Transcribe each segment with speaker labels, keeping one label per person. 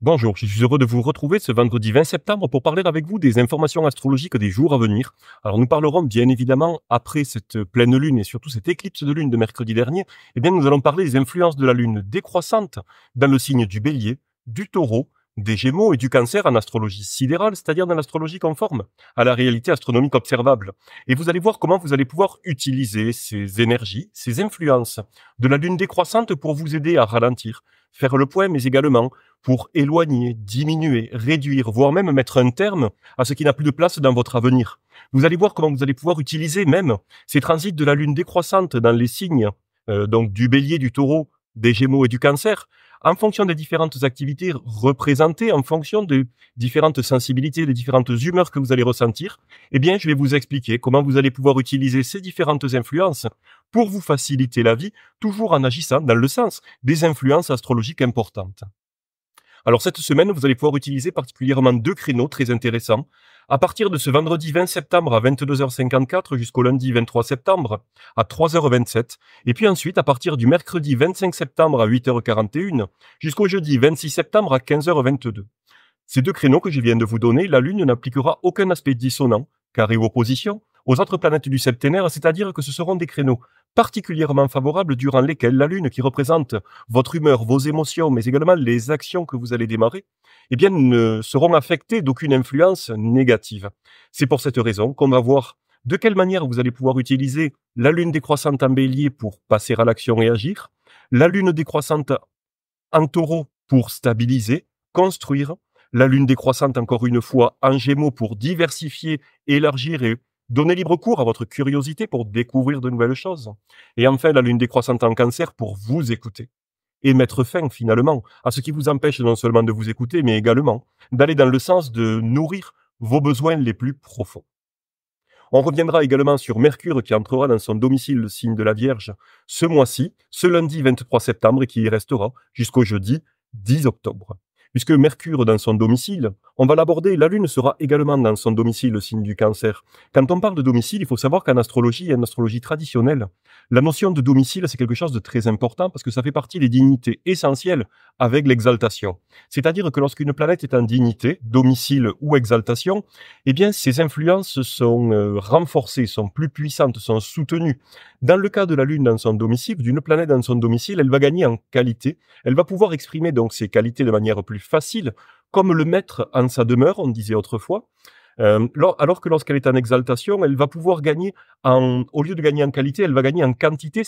Speaker 1: Bonjour, je suis heureux de vous retrouver ce vendredi 20 septembre pour parler avec vous des informations astrologiques des jours à venir. Alors nous parlerons bien évidemment, après cette pleine lune et surtout cette éclipse de lune de mercredi dernier, nous allons parler des influences de la lune décroissante dans le signe du Bélier, du Taureau, des Gémeaux et du Cancer en astrologie sidérale, c'est-à-dire dans l'astrologie conforme à la réalité astronomique observable. Et vous allez voir comment vous allez pouvoir utiliser ces énergies, ces influences de la lune décroissante pour vous aider à ralentir, faire le point, mais également pour éloigner, diminuer, réduire, voire même mettre un terme à ce qui n'a plus de place dans votre avenir. Vous allez voir comment vous allez pouvoir utiliser même ces transits de la lune décroissante dans les signes donc du Bélier, du Taureau, des Gémeaux et du Cancer, en fonction des différentes activités représentées, en fonction des différentes sensibilités, des différentes humeurs que vous allez ressentir. Je vais vous expliquer comment vous allez pouvoir utiliser ces différentes influences pour vous faciliter la vie, toujours en agissant dans le sens des influences astrologiques importantes. Alors cette semaine, vous allez pouvoir utiliser particulièrement deux créneaux très intéressants. À partir de ce vendredi 20 septembre à 22h54 jusqu'au lundi 23 septembre à 3h27. Et puis ensuite, à partir du mercredi 25 septembre à 8h41 jusqu'au jeudi 26 septembre à 15h22. Ces deux créneaux que je viens de vous donner, la Lune n'appliquera aucun aspect dissonant, carré ou opposition, aux autres planètes du septénaire, c'est-à-dire que ce seront des créneaux particulièrement favorables durant lesquels la Lune, qui représente votre humeur, vos émotions, mais également les actions que vous allez démarrer, ne seront affectées d'aucune influence négative. C'est pour cette raison qu'on va voir de quelle manière vous allez pouvoir utiliser la Lune décroissante en Bélier pour passer à l'action et agir, la Lune décroissante en Taureau pour stabiliser, construire, la Lune décroissante encore une fois en Gémeaux pour diversifier, élargir et donner libre cours à votre curiosité pour découvrir de nouvelles choses. Et enfin, la Lune décroissante en Cancer pour vous écouter. Et mettre fin, finalement, à ce qui vous empêche non seulement de vous écouter, mais également d'aller dans le sens de nourrir vos besoins les plus profonds. On reviendra également sur Mercure qui entrera dans son domicile, le signe de la Vierge, ce mois-ci, ce lundi 23 septembre, et qui y restera jusqu'au jeudi 10 octobre. Puisque Mercure dans son domicile, on va l'aborder, la Lune sera également dans son domicile, le signe du Cancer. Quand on parle de domicile, il faut savoir qu'en astrologie et en astrologie traditionnelle, la notion de domicile, c'est quelque chose de très important parce que ça fait partie des dignités essentielles avec l'exaltation. C'est-à-dire que lorsqu'une planète est en dignité, domicile ou exaltation, ses influences sont renforcées, sont plus puissantes, sont soutenues. Dans le cas de la Lune dans son domicile, d'une planète dans son domicile, elle va gagner en qualité. Elle va pouvoir exprimer donc ses qualités de manière plus facile, comme le maître en sa demeure, on disait autrefois. Alors que lorsqu'elle est en exaltation, elle va pouvoir gagner au lieu de gagner en qualité, elle va gagner en quantité.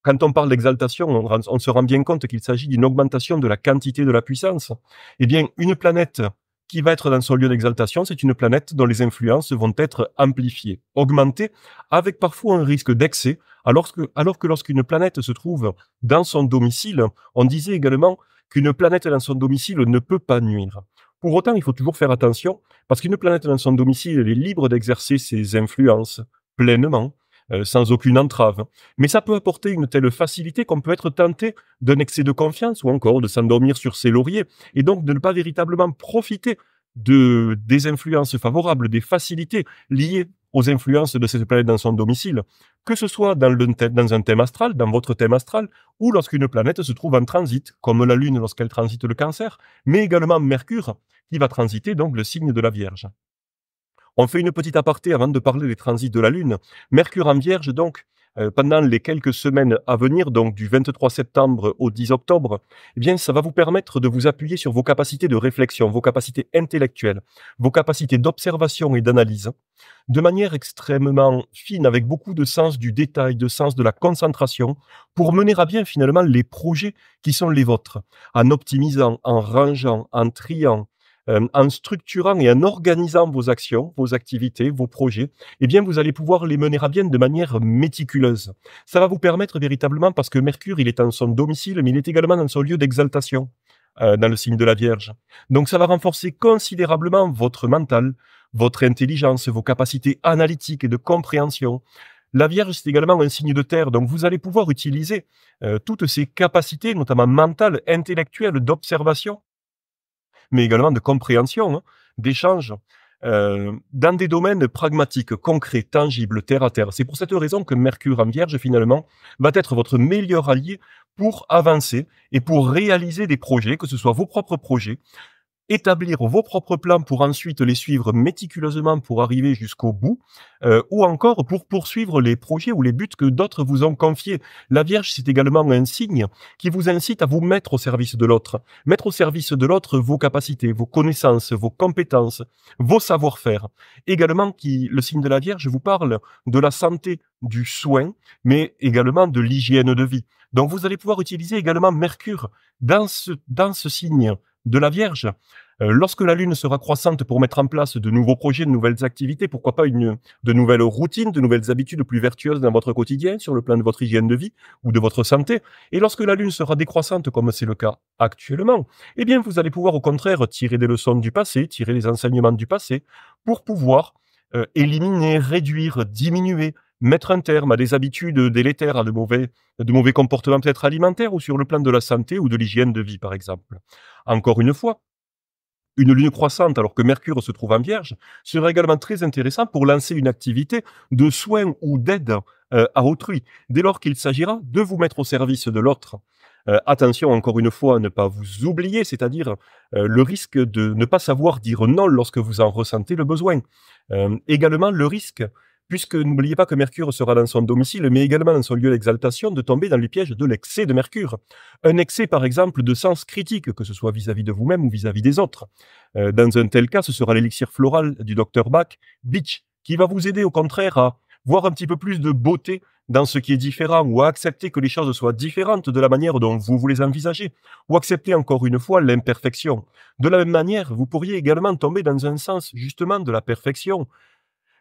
Speaker 1: Quand on parle d'exaltation, on se rend bien compte qu'il s'agit d'une augmentation de la quantité de la puissance. Une planète qui va être dans son lieu d'exaltation, c'est une planète dont les influences vont être amplifiées, augmentées, avec parfois un risque d'excès, alors que lorsqu'une planète se trouve dans son domicile, on disait également qu'une planète dans son domicile ne peut pas nuire. Pour autant, il faut toujours faire attention, parce qu'une planète dans son domicile, elle est libre d'exercer ses influences pleinement, sans aucune entrave. Mais ça peut apporter une telle facilité qu'on peut être tenté d'un excès de confiance ou encore de s'endormir sur ses lauriers et donc de ne pas véritablement profiter des influences favorables, des facilités liées aux influences de cette planète dans son domicile, que ce soit dans un thème astral, dans votre thème astral, ou lorsqu'une planète se trouve en transit, comme la Lune lorsqu'elle transite le Cancer, mais également Mercure qui va transiter donc le signe de la Vierge. On fait une petite aparté avant de parler des transits de la Lune. Mercure en Vierge, donc, pendant les quelques semaines à venir, donc du 23 septembre au 10 octobre, ça va vous permettre de vous appuyer sur vos capacités de réflexion, vos capacités intellectuelles, vos capacités d'observation et d'analyse, de manière extrêmement fine, avec beaucoup de sens du détail, de sens de la concentration, pour mener à bien finalement les projets qui sont les vôtres, en optimisant, en rangeant, en triant, en structurant et en organisant vos actions, vos activités, vos projets, vous allez pouvoir les mener à bien de manière méticuleuse. Ça va vous permettre véritablement, parce que Mercure, il est en son domicile, mais il est également dans son lieu d'exaltation, dans le signe de la Vierge. Donc ça va renforcer considérablement votre mental, votre intelligence, vos capacités analytiques et de compréhension. La Vierge, c'est également un signe de terre, donc vous allez pouvoir utiliser toutes ces capacités, notamment mentales, intellectuelles, d'observation, mais également de compréhension, d'échange, dans des domaines pragmatiques, concrets, tangibles, terre à terre. C'est pour cette raison que Mercure en Vierge, finalement, va être votre meilleur allié pour avancer et pour réaliser des projets, que ce soit vos propres projets, établir vos propres plans pour ensuite les suivre méticuleusement pour arriver jusqu'au bout, ou encore pour poursuivre les projets ou les buts que d'autres vous ont confiés. La Vierge, c'est également un signe qui vous incite à vous mettre au service de l'autre. Mettre au service de l'autre vos capacités, vos connaissances, vos compétences, vos savoir-faire. Également, le signe de la Vierge vous parle de la santé, du soin, mais également de l'hygiène de vie. Donc vous allez pouvoir utiliser également Mercure dans ce signe de la Vierge. Lorsque la Lune sera croissante pour mettre en place de nouveaux projets, de nouvelles activités, pourquoi pas de nouvelles routines, de nouvelles habitudes plus vertueuses dans votre quotidien, sur le plan de votre hygiène de vie ou de votre santé. Et lorsque la Lune sera décroissante, comme c'est le cas actuellement, eh bien, vous allez pouvoir au contraire tirer des leçons du passé, tirer les enseignements du passé, pour pouvoir éliminer, réduire, diminuer, mettre un terme à des habitudes délétères, à de mauvais comportements peut-être alimentaires ou sur le plan de la santé ou de l'hygiène de vie, par exemple. Encore une fois, une lune croissante alors que Mercure se trouve en Vierge serait également très intéressant pour lancer une activité de soin ou d'aide à autrui, dès lors qu'il s'agira de vous mettre au service de l'autre. Attention encore une fois à ne pas vous oublier, c'est-à-dire le risque de ne pas savoir dire non lorsque vous en ressentez le besoin. Également le risque, puisque n'oubliez pas que Mercure sera dans son domicile, mais également dans son lieu d'exaltation, de tomber dans le piège de l'excès de Mercure. Un excès, par exemple, de sens critique, que ce soit vis-à-vis de vous-même ou vis-à-vis des autres. Dans un tel cas, ce sera l'élixir floral du Dr Bach, Beach, qui va vous aider au contraire à voir un petit peu plus de beauté dans ce qui est différent, ou à accepter que les choses soient différentes de la manière dont vous les envisagez, ou accepter encore une fois l'imperfection. De la même manière, vous pourriez également tomber dans un sens justement de la perfection,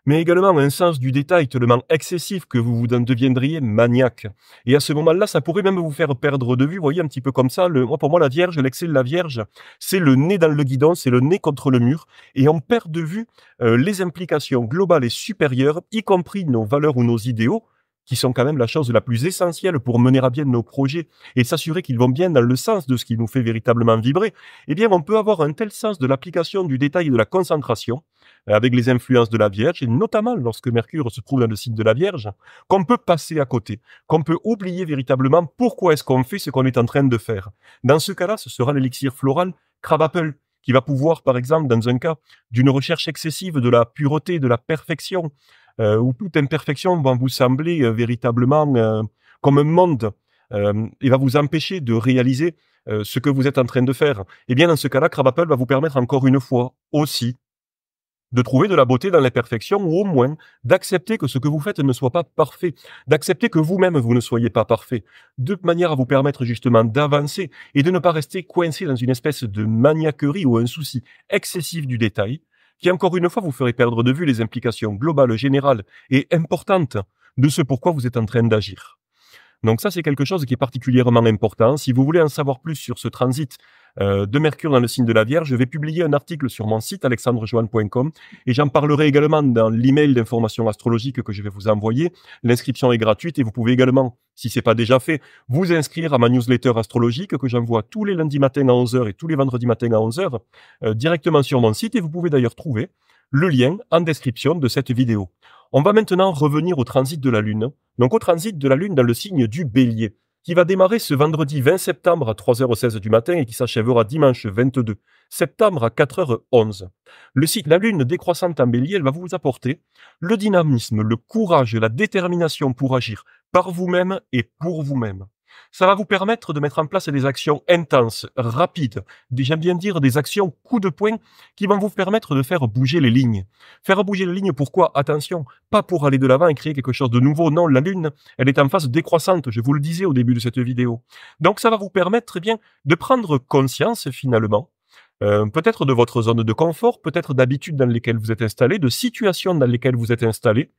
Speaker 1: mais également un sens du détail tellement excessif que vous en deviendriez maniaque. Et à ce moment-là, ça pourrait même vous faire perdre de vue, vous voyez, un petit peu comme ça. Pour moi, la Vierge, l'excès de la Vierge, c'est le nez dans le guidon, c'est le nez contre le mur, et on perd de vue les implications globales et supérieures, y compris nos valeurs ou nos idéaux, qui sont quand même la chose la plus essentielle pour mener à bien nos projets et s'assurer qu'ils vont bien dans le sens de ce qui nous fait véritablement vibrer, eh bien, on peut avoir un tel sens de l'application du détail et de la concentration avec les influences de la Vierge, et notamment lorsque Mercure se trouve dans le signe de la Vierge, qu'on peut passer à côté, qu'on peut oublier véritablement pourquoi est-ce qu'on fait ce qu'on est en train de faire. Dans ce cas-là, ce sera l'élixir floral Crabapple, qui va pouvoir, par exemple, dans un cas d'une recherche excessive de la pureté, de la perfection, où toute imperfection va vous sembler véritablement comme un monde et va vous empêcher de réaliser ce que vous êtes en train de faire. Eh bien, dans ce cas-là, Crabapple va vous permettre encore une fois aussi de trouver de la beauté dans l'imperfection, ou au moins d'accepter que ce que vous faites ne soit pas parfait, d'accepter que vous-même vous ne soyez pas parfait, de manière à vous permettre justement d'avancer et de ne pas rester coincé dans une espèce de maniaquerie ou un souci excessif du détail, qui encore une fois vous ferait perdre de vue les implications globales, générales et importantes de ce pourquoi vous êtes en train d'agir. Donc ça, c'est quelque chose qui est particulièrement important. Si vous voulez en savoir plus sur ce transit de Mercure dans le signe de la Vierge, je vais publier un article sur mon site alexandrejoanne.com et j'en parlerai également dans l'email d'information astrologique que je vais vous envoyer. L'inscription est gratuite et vous pouvez également, si ce n'est pas déjà fait, vous inscrire à ma newsletter astrologique que j'envoie tous les lundis matins à 11h et tous les vendredis matins à 11h directement sur mon site, et vous pouvez d'ailleurs trouver le lien en description de cette vidéo. On va maintenant revenir au transit de la Lune. Donc au transit de la Lune dans le signe du Bélier, qui va démarrer ce vendredi 20 septembre à 3h16 du matin et qui s'achèvera dimanche 22 septembre à 4h11. La Lune décroissante en Bélier, elle va vous apporter le dynamisme, le courage, la détermination pour agir par vous-même et pour vous-même. Ça va vous permettre de mettre en place des actions intenses, rapides, j'aime bien dire des actions coup de poing qui vont vous permettre de faire bouger les lignes. Faire bouger les lignes, pourquoi? Attention, pas pour aller de l'avant et créer quelque chose de nouveau. Non, la Lune, elle est en phase décroissante, je vous le disais au début de cette vidéo. Donc ça va vous permettre bien de prendre conscience finalement, peut-être de votre zone de confort, peut-être d'habitudes dans lesquelles vous êtes installé, de situations dans lesquelles vous êtes installé,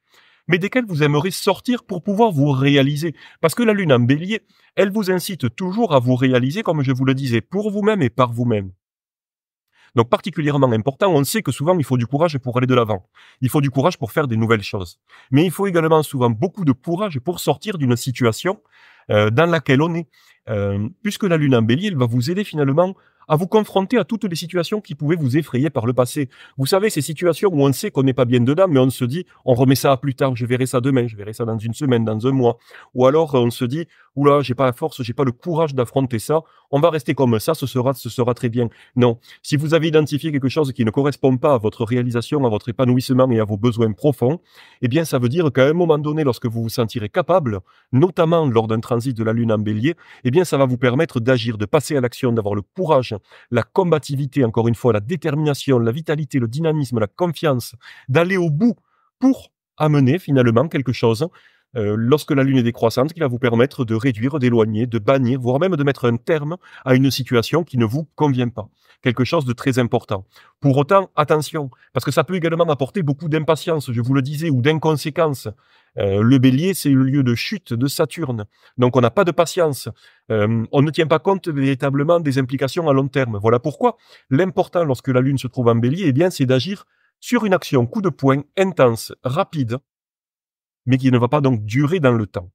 Speaker 1: mais desquelles vous aimeriez sortir pour pouvoir vous réaliser. Parce que la Lune en Bélier, elle vous incite toujours à vous réaliser, comme je vous le disais, pour vous-même et par vous-même. Donc particulièrement important, on sait que souvent il faut du courage pour aller de l'avant. Il faut du courage pour faire des nouvelles choses. Mais il faut également souvent beaucoup de courage pour sortir d'une situation dans laquelle on est. Puisque la Lune en Bélier, elle va vous aider finalement à vous confronter à toutes les situations qui pouvaient vous effrayer par le passé. Vous savez, ces situations où on sait qu'on n'est pas bien dedans, mais on se dit, on remet ça à plus tard, je verrai ça demain, je verrai ça dans une semaine, dans un mois. Ou alors, on se dit, oula, j'ai pas la force, j'ai pas le courage d'affronter ça, on va rester comme ça, ce sera très bien. Non. Si vous avez identifié quelque chose qui ne correspond pas à votre réalisation, à votre épanouissement et à vos besoins profonds, eh bien, ça veut dire qu'à un moment donné, lorsque vous vous sentirez capable, notamment lors d'un transit de la Lune en Bélier, eh bien, ça va vous permettre d'agir, de passer à l'action, d'avoir le courage, la combativité, encore une fois, la détermination, la vitalité, le dynamisme, la confiance, d'aller au bout pour amener finalement quelque chose lorsque la Lune est décroissante, qui va vous permettre de réduire, d'éloigner, de bannir, voire même de mettre un terme à une situation qui ne vous convient pas. Quelque chose de très important. Pour autant, attention, parce que ça peut également apporter beaucoup d'impatience, je vous le disais, ou d'inconséquence. Le Bélier, c'est le lieu de chute de Saturne. Donc on n'a pas de patience. On ne tient pas compte véritablement des implications à long terme. Voilà pourquoi l'important lorsque la Lune se trouve en Bélier, eh bien, c'est d'agir sur une action coup de poing intense, rapide, mais qui ne va pas donc durer dans le temps.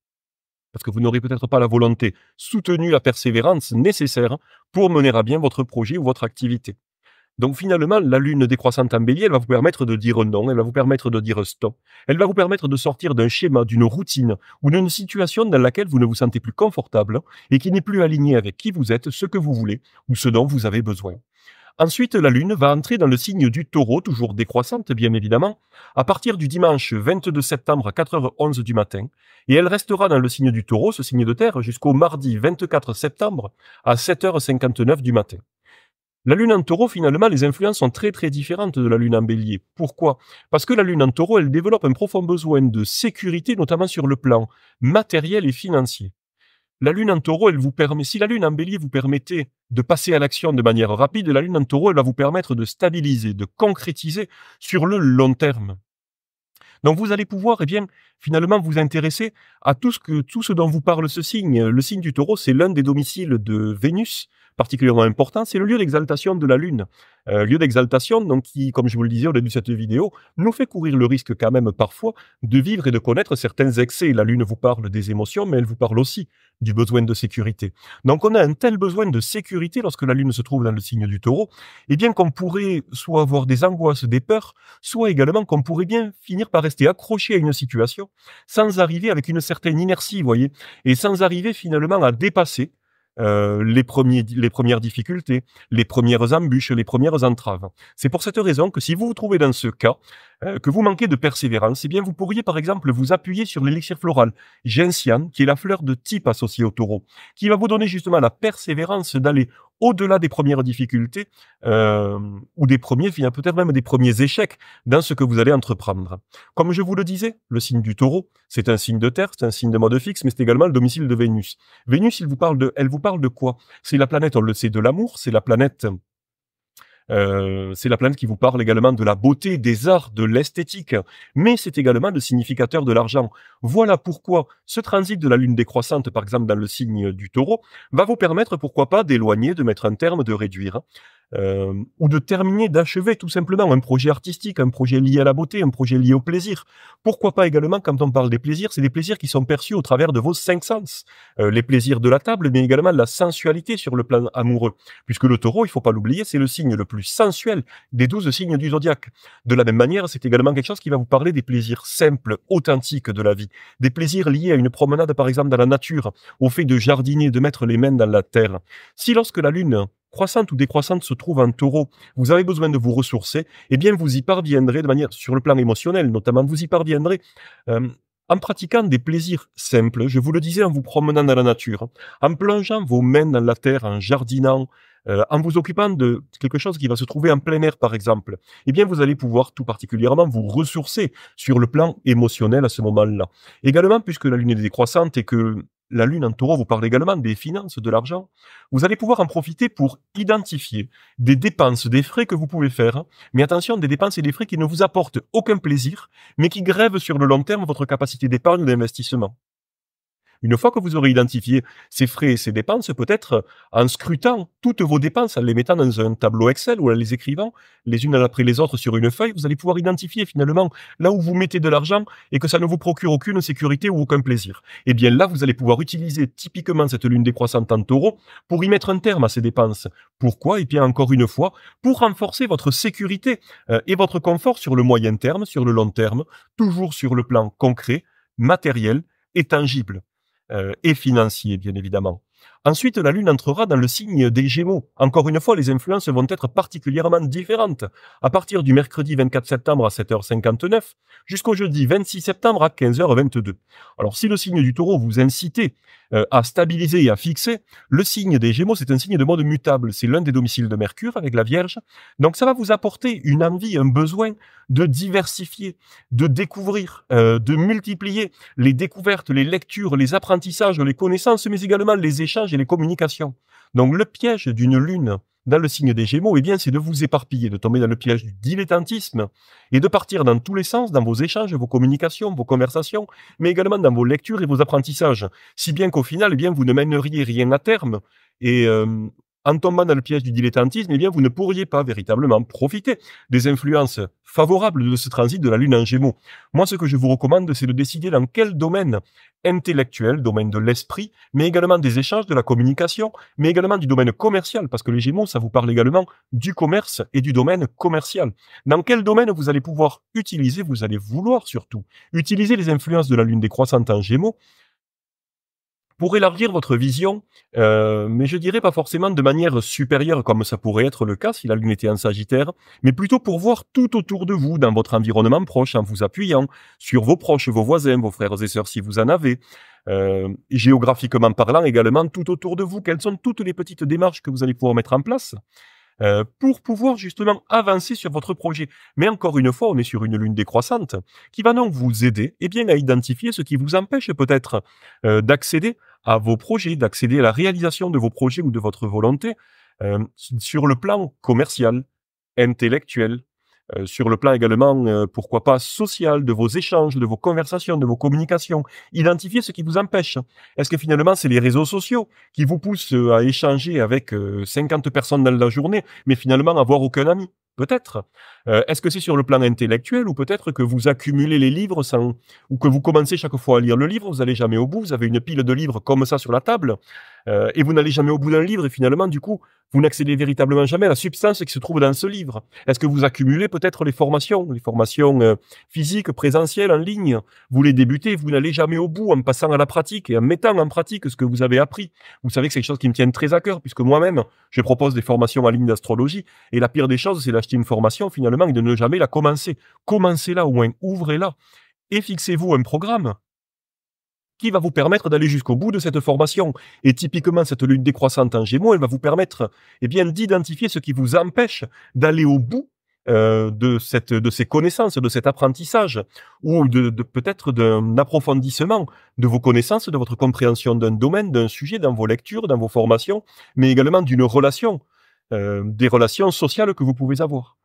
Speaker 1: Parce que vous n'aurez peut-être pas la volonté soutenue, la persévérance nécessaire pour mener à bien votre projet ou votre activité. Donc finalement, la Lune décroissante en Bélier, elle va vous permettre de dire non, elle va vous permettre de dire stop. Elle va vous permettre de sortir d'un schéma, d'une routine ou d'une situation dans laquelle vous ne vous sentez plus confortable et qui n'est plus alignée avec qui vous êtes, ce que vous voulez ou ce dont vous avez besoin. Ensuite, la Lune va entrer dans le signe du Taureau, toujours décroissante bien évidemment, à partir du dimanche 22 septembre à 4h11 du matin, et elle restera dans le signe du Taureau, ce signe de terre, jusqu'au mardi 24 septembre à 7h59 du matin. La Lune en Taureau, finalement, les influences sont très très différentes de la Lune en Bélier. Pourquoi? Parce que la Lune en Taureau, elle développe un profond besoin de sécurité, notamment sur le plan matériel et financier. La Lune en Taureau, elle vous permet, si la Lune en Bélier vous permettait de passer à l'action de manière rapide, la Lune en Taureau, elle va vous permettre de stabiliser, de concrétiser sur le long terme. Donc vous allez pouvoir, eh bien, finalement vous intéresser à tout ce dont vous parle ce signe. Le signe du Taureau, c'est l'un des domiciles de Vénus, particulièrement important, c'est le lieu d'exaltation de la Lune. Lieu d'exaltation, donc qui, comme je vous le disais au début de cette vidéo, nous fait courir le risque quand même parfois de vivre et de connaître certains excès. La Lune vous parle des émotions, mais elle vous parle aussi du besoin de sécurité. Donc on a un tel besoin de sécurité lorsque la Lune se trouve dans le signe du Taureau, et bien qu'on pourrait soit avoir des angoisses, des peurs, soit également qu'on pourrait bien finir par rester accroché à une situation sans arriver avec une certaine inertie, vous voyez, et sans arriver finalement à dépasser les premières difficultés, les premières embûches, les premières entraves. C'est pour cette raison que si vous vous trouvez dans ce cas, que vous manquez de persévérance, eh bien vous pourriez par exemple vous appuyer sur l'élixir floral gentiane, qui est la fleur de type associée au Taureau, qui va vous donner justement la persévérance d'aller au-delà des premières difficultés ou des premiers, peut-être même des premiers échecs dans ce que vous allez entreprendre. Comme je vous le disais, le signe du Taureau, c'est un signe de terre, c'est un signe de mode fixe, mais c'est également le domicile de Vénus. Vénus, elle vous parle de quoi? C'est la planète, on le sait, de l'amour, c'est la planète qui vous parle également de la beauté, des arts, de l'esthétique, mais c'est également le significateur de l'argent. Voilà pourquoi ce transit de la Lune décroissante, par exemple dans le signe du Taureau, va vous permettre, pourquoi pas, d'éloigner, de mettre un terme, de réduire, ou de terminer, d'achever tout simplement un projet artistique, un projet lié à la beauté, un projet lié au plaisir. Pourquoi pas également, quand on parle des plaisirs, c'est des plaisirs qui sont perçus au travers de vos 5 sens. Les plaisirs de la table, mais également la sensualité sur le plan amoureux. Puisque le Taureau, il faut pas l'oublier, c'est le signe le plus sensuel des 12 signes du zodiaque. De la même manière, c'est également quelque chose qui va vous parler des plaisirs simples, authentiques de la vie. Des plaisirs liés à une promenade, par exemple, dans la nature, au fait de jardiner, de mettre les mains dans la terre. Si lorsque la Lune croissante ou décroissante se trouve en Taureau, vous avez besoin de vous ressourcer, eh bien vous y parviendrez de manière, sur le plan émotionnel notamment, vous y parviendrez en pratiquant des plaisirs simples, je vous le disais, en vous promenant dans la nature, en plongeant vos mains dans la terre, en jardinant, en vous occupant de quelque chose qui va se trouver en plein air par exemple, eh bien vous allez pouvoir tout particulièrement vous ressourcer sur le plan émotionnel à ce moment-là. Également, puisque la Lune est décroissante et que la Lune en Taureau vous parle également des finances, de l'argent, vous allez pouvoir en profiter pour identifier des dépenses, des frais que vous pouvez faire, mais attention, des dépenses et des frais qui ne vous apportent aucun plaisir, mais qui grèvent sur le long terme votre capacité d'épargne ou d'investissement. Une fois que vous aurez identifié ces frais et ces dépenses, peut-être en scrutant toutes vos dépenses, en les mettant dans un tableau Excel ou en les écrivant les unes après les autres sur une feuille, vous allez pouvoir identifier finalement là où vous mettez de l'argent et que ça ne vous procure aucune sécurité ou aucun plaisir. Et bien là, vous allez pouvoir utiliser typiquement cette lune décroissante en taureau pour y mettre un terme à ces dépenses. Pourquoi? Et bien encore une fois, pour renforcer votre sécurité et votre confort sur le moyen terme, sur le long terme, toujours sur le plan concret, matériel et tangible, et financier, bien évidemment. Ensuite, la Lune entrera dans le signe des Gémeaux. Encore une fois, les influences vont être particulièrement différentes. À partir du mercredi 24 septembre à 7h59, jusqu'au jeudi 26 septembre à 15h22. Alors, si le signe du Taureau vous incite à stabiliser et à fixer, le signe des Gémeaux, c'est un signe de mode mutable. C'est l'un des domiciles de Mercure avec la Vierge. Donc, ça va vous apporter une envie, un besoin de diversifier, de découvrir, de multiplier les découvertes, les lectures, les apprentissages, les connaissances, mais également les échanges et les communications. Donc le piège d'une lune dans le signe des Gémeaux, eh bien, c'est de vous éparpiller, de tomber dans le piège du dilettantisme et de partir dans tous les sens, dans vos échanges, vos communications, vos conversations, mais également dans vos lectures et vos apprentissages. Si bien qu'au final, eh bien, vous ne mèneriez rien à terme et en tombant dans le piège du dilettantisme, eh bien, vous ne pourriez pas véritablement profiter des influences favorables de ce transit de la Lune en Gémeaux. Moi, ce que je vous recommande, c'est de décider dans quel domaine intellectuel, domaine de l'esprit, mais également des échanges, de la communication, mais également du domaine commercial, parce que les Gémeaux, ça vous parle également du commerce et du domaine commercial. Dans quel domaine vous allez pouvoir utiliser, vous allez vouloir surtout, utiliser les influences de la Lune décroissante en Gémeaux pour élargir votre vision, mais je dirais pas forcément de manière supérieure comme ça pourrait être le cas si la Lune était en Sagittaire, mais plutôt pour voir tout autour de vous, dans votre environnement proche, en vous appuyant sur vos proches, vos voisins, vos frères et sœurs si vous en avez, géographiquement parlant également tout autour de vous. Quelles sont toutes les petites démarches que vous allez pouvoir mettre en place pour pouvoir justement avancer sur votre projet. Mais encore une fois, on est sur une lune décroissante qui va donc vous aider bien, à identifier ce qui vous empêche peut-être d'accéder à vos projets, d'accéder à la réalisation de vos projets ou de votre volonté sur le plan commercial, intellectuel, sur le plan également, pourquoi pas, social, de vos échanges, de vos conversations, de vos communications. Identifiez ce qui vous empêche. Est-ce que finalement, c'est les réseaux sociaux qui vous poussent à échanger avec 50 personnes dans la journée, mais finalement avoir aucun ami? Peut-être. Est-ce que c'est sur le plan intellectuel ou peut-être que vous accumulez les livres sans, ou que vous commencez chaque fois à lire le livre, vous n'allez jamais au bout, vous avez une pile de livres comme ça sur la table, et vous n'allez jamais au bout d'un livre et finalement, du coup, vous n'accédez véritablement jamais à la substance qui se trouve dans ce livre. Est-ce que vous accumulez peut-être les formations physiques, présentielles, en ligne? Vous les débutez, vous n'allez jamais au bout en passant à la pratique et en mettant en pratique ce que vous avez appris. Vous savez que c'est quelque chose qui me tient très à cœur puisque moi-même, je propose des formations en ligne d'astrologie et la pire des choses, c'est d'acheter une formation finalement et de ne jamais la commencer. Commencez-la au moins, ouvrez-la et fixez-vous un programme qui va vous permettre d'aller jusqu'au bout de cette formation. Et typiquement, cette lune décroissante en Gémeaux, elle va vous permettre d'identifier ce qui vous empêche d'aller au bout de ces connaissances, de cet apprentissage, ou de peut-être d'un approfondissement de vos connaissances, de votre compréhension d'un domaine, d'un sujet, dans vos lectures, dans vos formations, mais également d'une relation, des relations sociales que vous pouvez avoir.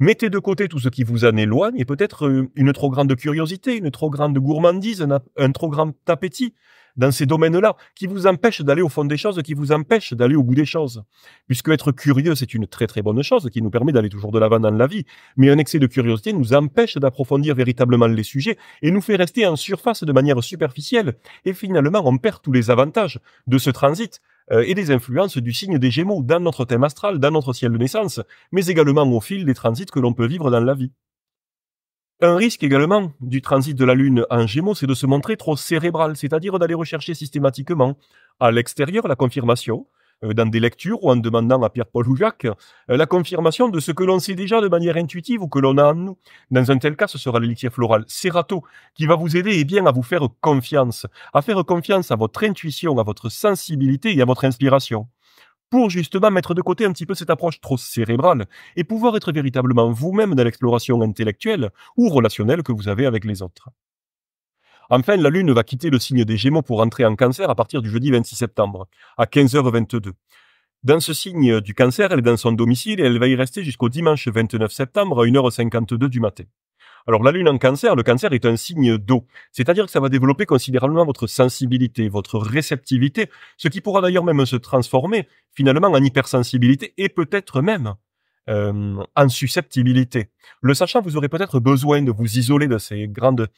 Speaker 1: Mettez de côté tout ce qui vous en éloigne et peut-être une trop grande curiosité, une trop grande gourmandise, un trop grand appétit dans ces domaines-là qui vous empêche d'aller au fond des choses, qui vous empêche d'aller au bout des choses. Puisque être curieux, c'est une très très bonne chose qui nous permet d'aller toujours de l'avant dans la vie. Mais un excès de curiosité nous empêche d'approfondir véritablement les sujets et nous fait rester en surface de manière superficielle. Et finalement, on perd tous les avantages de ce transit et des influences du signe des Gémeaux dans notre thème astral, dans notre ciel de naissance, mais également au fil des transits que l'on peut vivre dans la vie. Un risque également du transit de la Lune en Gémeaux, c'est de se montrer trop cérébral, c'est-à-dire d'aller rechercher systématiquement à l'extérieur la confirmation, dans des lectures ou en demandant à Pierre-Paul ou Jacques la confirmation de ce que l'on sait déjà de manière intuitive ou que l'on a en nous. Dans un tel cas, ce sera l'élixir floral Serato qui va vous aider à vous faire confiance à votre intuition, à votre sensibilité et à votre inspiration, pour justement mettre de côté un petit peu cette approche trop cérébrale et pouvoir être véritablement vous-même dans l'exploration intellectuelle ou relationnelle que vous avez avec les autres. Enfin, la Lune va quitter le signe des Gémeaux pour entrer en Cancer à partir du jeudi 26 septembre, à 15h22. Dans ce signe du Cancer, elle est dans son domicile et elle va y rester jusqu'au dimanche 29 septembre à 1h52 du matin. Alors la lune en cancer, le cancer est un signe d'eau, c'est-à-dire que ça va développer considérablement votre sensibilité, votre réceptivité, ce qui pourra d'ailleurs même se transformer finalement en hypersensibilité et peut-être même en susceptibilité. Le sachant, vous aurez peut-être besoin de vous isoler de ces grandes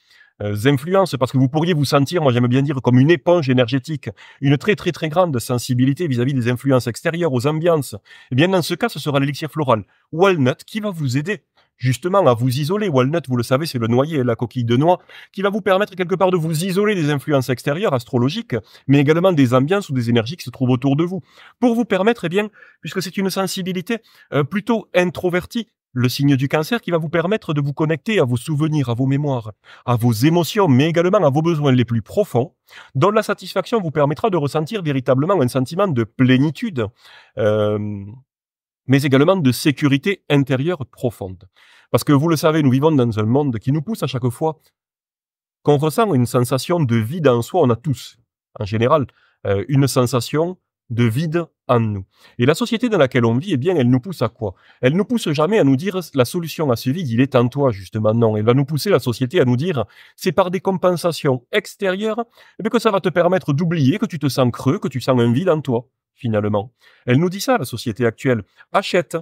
Speaker 1: influences parce que vous pourriez vous sentir, moi j'aime bien dire, comme une éponge énergétique, une très très très grande sensibilité vis-à-vis des influences extérieures, aux ambiances. Eh bien dans ce cas, ce sera l'élixir floral Walnut qui va vous aider justement à vous isoler. Walnut, vous le savez, c'est le noyer, la coquille de noix, qui va vous permettre quelque part de vous isoler des influences extérieures astrologiques, mais également des ambiances ou des énergies qui se trouvent autour de vous, pour vous permettre, eh bien, puisque c'est une sensibilité plutôt introvertie, le signe du cancer qui va vous permettre de vous connecter à vos souvenirs, à vos mémoires, à vos émotions, mais également à vos besoins les plus profonds, dont la satisfaction vous permettra de ressentir véritablement un sentiment de plénitude, mais également de sécurité intérieure profonde. Parce que vous le savez, nous vivons dans un monde qui nous pousse à chaque fois qu'on ressent une sensation de vide en soi. On a tous, en général, une sensation de vide en nous. Et la société dans laquelle on vit, eh bien, elle nous pousse à quoi? Elle nous pousse jamais à nous dire la solution à ce vide, il est en toi, justement. Non, elle va nous pousser, la société, à nous dire c'est par des compensations extérieures que ça va te permettre d'oublier que tu te sens creux, que tu sens un vide en toi, finalement. Elle nous dit ça, la société actuelle. Achète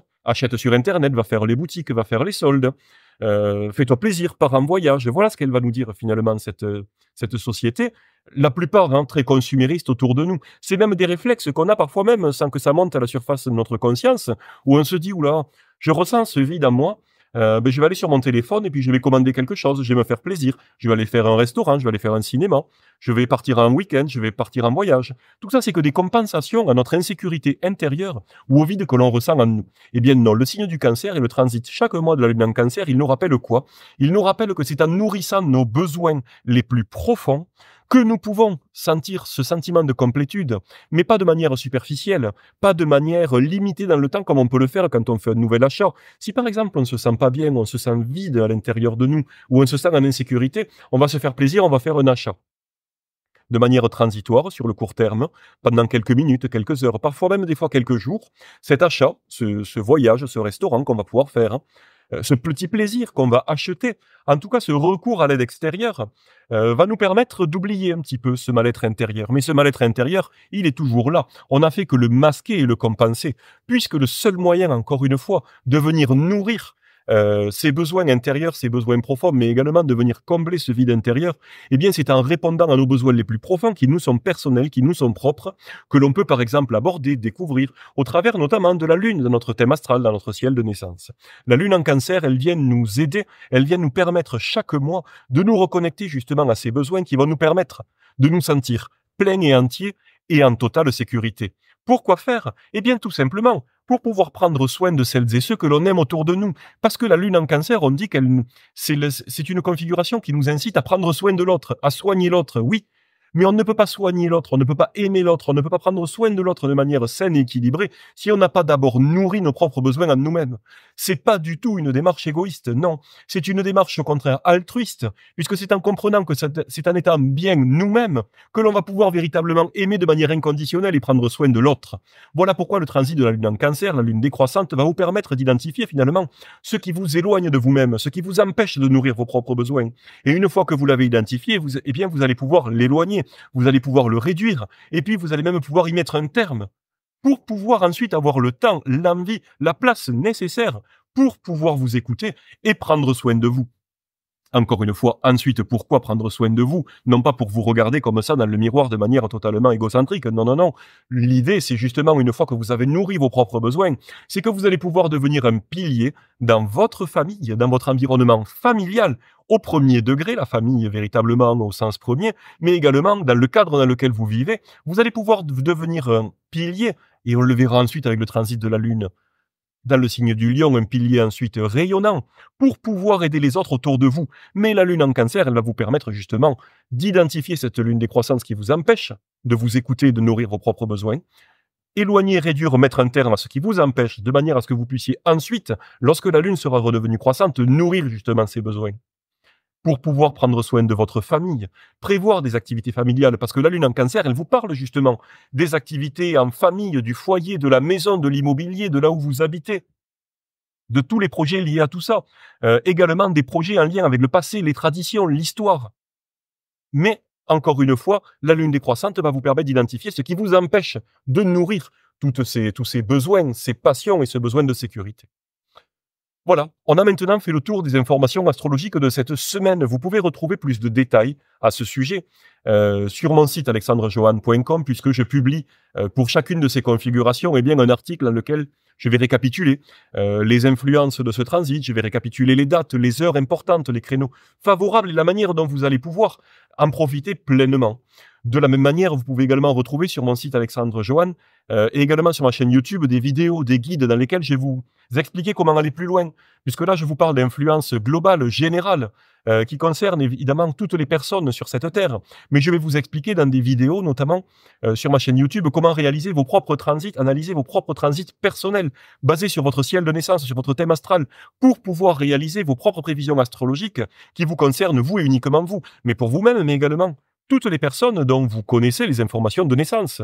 Speaker 1: sur Internet, va faire les boutiques, va faire les soldes. Fais-toi plaisir, pars en voyage. Voilà ce qu'elle va nous dire finalement, cette société. La plupart très consumériste autour de nous. C'est même des réflexes qu'on a parfois même sans que ça monte à la surface de notre conscience, où on se dit, oula, je ressens ce vide en moi, je vais aller sur mon téléphone et puis je vais commander quelque chose, je vais me faire plaisir, je vais aller faire un restaurant, je vais aller faire un cinéma, je vais partir en week-end, je vais partir en voyage. Tout ça, c'est que des compensations à notre insécurité intérieure ou au vide que l'on ressent en nous. Eh bien non, le signe du cancer et le transit chaque mois de la lune en cancer, il nous rappelle quoi? Il nous rappelle que c'est en nourrissant nos besoins les plus profonds que nous pouvons sentir ce sentiment de complétude, mais pas de manière superficielle, pas de manière limitée dans le temps comme on peut le faire quand on fait un nouvel achat. Si par exemple on ne se sent pas bien, on se sent vide à l'intérieur de nous, ou on se sent en insécurité, on va se faire plaisir, on va faire un achat. De manière transitoire, sur le court terme, pendant quelques minutes, quelques heures, parfois même des fois quelques jours, cet achat, ce voyage, ce restaurant qu'on va pouvoir faire, ce petit plaisir qu'on va acheter, en tout cas ce recours à l'aide extérieure, va nous permettre d'oublier un petit peu ce mal-être intérieur. Mais ce mal-être intérieur, il est toujours là. On n'a fait que le masquer et le compenser, puisque le seul moyen, encore une fois, de venir nourrir ses besoins intérieurs, ses besoins profonds, mais également de venir combler ce vide intérieur, eh bien c'est en répondant à nos besoins les plus profonds, qui nous sont personnels, qui nous sont propres, que l'on peut par exemple aborder, découvrir, au travers notamment de la lune, de notre thème astral, dans notre ciel de naissance. La lune en cancer, elle vient nous aider, elle vient nous permettre chaque mois de nous reconnecter justement à ces besoins qui vont nous permettre de nous sentir pleins et entiers et en totale sécurité. Pourquoi faire? Eh bien tout simplement pour pouvoir prendre soin de celles et ceux que l'on aime autour de nous. Parce que la lune en cancer, on dit c'est une configuration qui nous incite à prendre soin de l'autre, à soigner l'autre, oui. Mais on ne peut pas soigner l'autre, on ne peut pas aimer l'autre, on ne peut pas prendre soin de l'autre de manière saine et équilibrée si on n'a pas d'abord nourri nos propres besoins en nous-mêmes. C'est pas du tout une démarche égoïste, non. C'est une démarche au contraire altruiste, puisque c'est en comprenant que c'est en étant bien nous-mêmes que l'on va pouvoir véritablement aimer de manière inconditionnelle et prendre soin de l'autre. Voilà pourquoi le transit de la lune en cancer, la lune décroissante, va vous permettre d'identifier finalement ce qui vous éloigne de vous-même, ce qui vous empêche de nourrir vos propres besoins. Et une fois que vous l'avez identifié, eh bien vous allez pouvoir l'éloigner. Vous allez pouvoir le réduire, et puis vous allez même pouvoir y mettre un terme, pour pouvoir ensuite avoir le temps, l'envie, la place nécessaire pour pouvoir vous écouter et prendre soin de vous. Encore une fois, ensuite, pourquoi prendre soin de vous? Non pas pour vous regarder comme ça dans le miroir de manière totalement égocentrique. Non, non, non. L'idée, c'est justement, une fois que vous avez nourri vos propres besoins, c'est que vous allez pouvoir devenir un pilier dans votre famille, dans votre environnement familial, au premier degré, la famille véritablement au sens premier, mais également dans le cadre dans lequel vous vivez, vous allez pouvoir devenir un pilier, et on le verra ensuite avec le transit de la Lune, dans le signe du lion, un pilier ensuite rayonnant, pour pouvoir aider les autres autour de vous. Mais la lune en cancer, elle va vous permettre justement d'identifier cette lune décroissance qui vous empêche de vous écouter et de nourrir vos propres besoins, éloigner, réduire, mettre un terme à ce qui vous empêche, de manière à ce que vous puissiez ensuite, lorsque la lune sera redevenue croissante, nourrir justement ces besoins. Pour pouvoir prendre soin de votre famille, prévoir des activités familiales, parce que la lune en cancer, elle vous parle justement des activités en famille, du foyer, de la maison, de l'immobilier, de là où vous habitez. de tous les projets liés à tout ça. Également des projets en lien avec le passé, les traditions, l'histoire. Mais, encore une fois, la lune décroissante va vous permettre d'identifier ce qui vous empêche de nourrir tous ces besoins, ces passions et ce besoin de sécurité. Voilà, on a maintenant fait le tour des informations astrologiques de cette semaine. Vous pouvez retrouver plus de détails à ce sujet sur mon site alexandrejohan.com, puisque je publie pour chacune de ces configurations un article dans lequel je vais récapituler les influences de ce transit, je vais récapituler les dates, les heures importantes, les créneaux favorables et la manière dont vous allez pouvoir en profiter pleinement. De la même manière, vous pouvez également retrouver sur mon site Alexandre Johan et également sur ma chaîne YouTube des vidéos, des guides dans lesquels je vais vous expliquer comment aller plus loin. Puisque là, je vous parle d'influence globale, générale, qui concerne évidemment toutes les personnes sur cette terre. Mais je vais vous expliquer dans des vidéos, notamment sur ma chaîne YouTube, comment réaliser vos propres transits, analyser vos propres transits personnels, basés sur votre ciel de naissance, sur votre thème astral, pour pouvoir réaliser vos propres prévisions astrologiques qui vous concernent vous et uniquement vous, mais pour vous-même, mais également toutes les personnes dont vous connaissez les informations de naissance,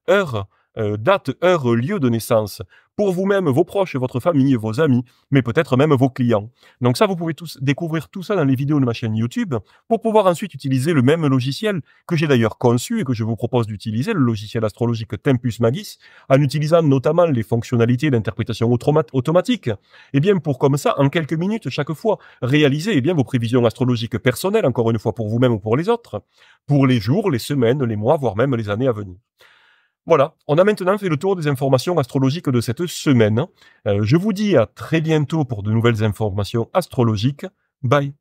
Speaker 1: heure, date, heure, lieu de naissance, pour vous-même, vos proches, votre famille, vos amis, mais peut-être même vos clients. Donc ça, vous pouvez découvrir tout ça dans les vidéos de ma chaîne YouTube, pour pouvoir ensuite utiliser le même logiciel que j'ai d'ailleurs conçu et que je vous propose d'utiliser, le logiciel astrologique Tempus Magis, en utilisant notamment les fonctionnalités d'interprétation automatique, et bien pour comme ça, en quelques minutes chaque fois, réaliser vos prévisions astrologiques personnelles, encore une fois pour vous-même ou pour les autres, pour les jours, les semaines, les mois, voire même les années à venir. Voilà, on a maintenant fait le tour des informations astrologiques de cette semaine. Je vous dis à très bientôt pour de nouvelles informations astrologiques. Bye.